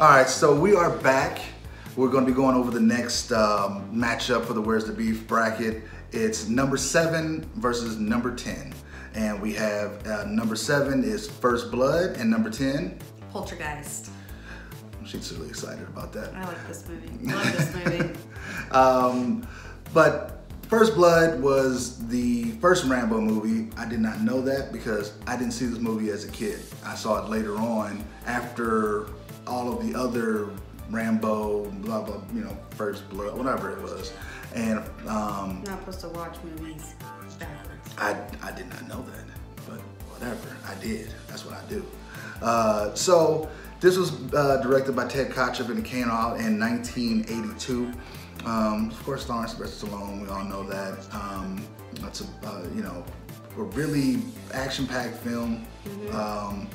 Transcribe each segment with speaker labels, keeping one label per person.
Speaker 1: All right, so we are back. We're going to be going over the next matchup for the Where's the Beef bracket. It's number 7 versus number 10. And we have number 7 is First Blood, and number 10?
Speaker 2: Poltergeist.
Speaker 1: She's really excited about that.
Speaker 2: I like this movie. I love this movie.
Speaker 1: But First Blood was the first Rambo movie. I did not know that because I didn't see this movie as a kid. I saw it later on after all of the other Rambo, blah, blah, you know, First Blood, whatever it was. And
Speaker 2: Not supposed to watch movies backwards.
Speaker 1: I did not know that, but whatever, I did. That's what I do. So this was directed by Ted Kotcheff and it came out in 1982. Of course, starring Sylvester Stallone. We all know that. It's you know, a really action-packed film. Mm-hmm.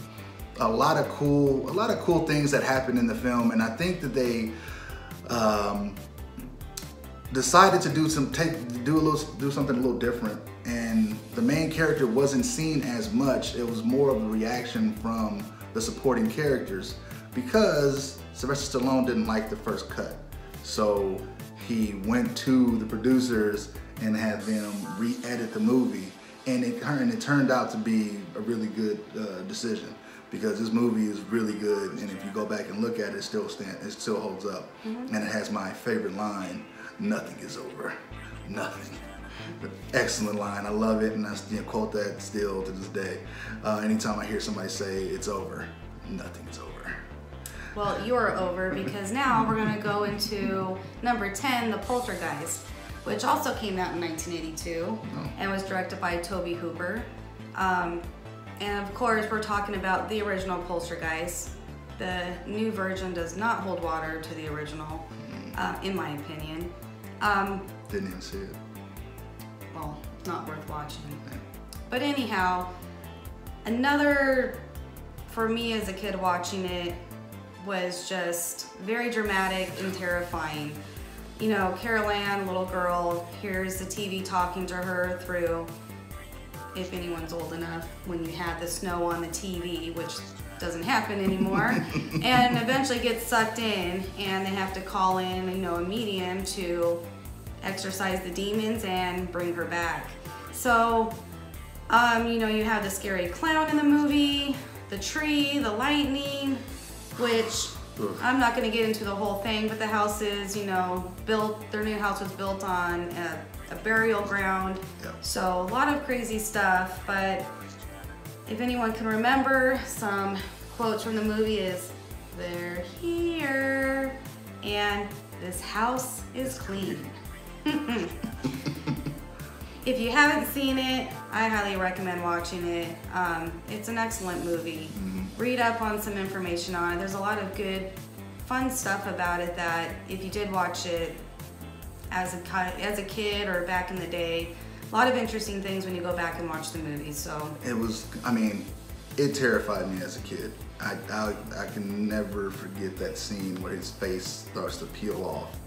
Speaker 1: A lot of cool things that happen in the film, and I think that they decided to do something a little different. And the main character wasn't seen as much. It was more of a reaction from the supporting characters because Sylvester Stallone didn't like the first cut. So he went to the producers and had them re-edit the movie, and it turned out to be a really good decision because this movie is really good, and if you go back and look at it, it still holds up. Mm-hmm. And it has my favorite line: "Nothing is over, nothing." Excellent line. I love it, and I quote that still to this day. Anytime I hear somebody say it's over, nothing is over.
Speaker 2: Well, you're over because now we're going to go into number 10, The Poltergeist, which also came out in 1982 and was directed by Tobe Hooper. And of course, we're talking about the original Poltergeist. The new version does not hold water to the original, in my opinion.
Speaker 1: Didn't even see it.
Speaker 2: Well, not worth watching. But anyhow, another, for me as a kid watching it, was just very dramatic and terrifying. You know, Carol Ann, little girl, hears the TV talking to her through, if anyone's old enough, when you had the snow on the TV, which doesn't happen anymore, and eventually gets sucked in, and they have to call in, you know, a medium to exorcise the demons and bring her back. So, you know, you have the scary clown in the movie, the tree, the lightning, which I'm not going to get into the whole thing, but the house is, you know, their new house was built on a burial ground. Yep. So a lot of crazy stuff, but if anyone can remember, some quotes from the movie is, "They're here," and "This house is clean." If you haven't seen it, I highly recommend watching it. It's an excellent movie. Mm-hmm. Read up on some information on it. There's a lot of good, fun stuff about it that if you did watch it as a kid or back in the day, a lot of interesting things when you go back and watch the movie. So
Speaker 1: it was, I mean, it terrified me as a kid. I can never forget that scene where his face starts to peel off.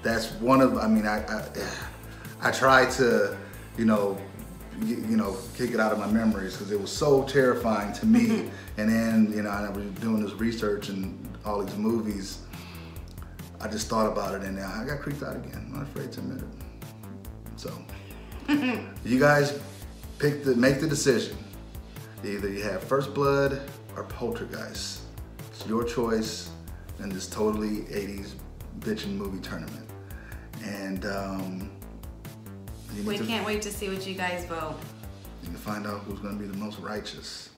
Speaker 1: That's one of, I mean, I tried to, you know, kick it out of my memories because it was so terrifying to me. Mm-hmm. And then, you know, I was doing this research and all these movies. I just thought about it and I got creeped out again. I'm not afraid to admit it. So, you guys make the decision. Either you have First Blood or Poltergeist. It's your choice in this totally 80s bitchin' movie tournament. And
Speaker 2: we can't wait to see what you guys vote.
Speaker 1: You can find out who's going to be the most righteous.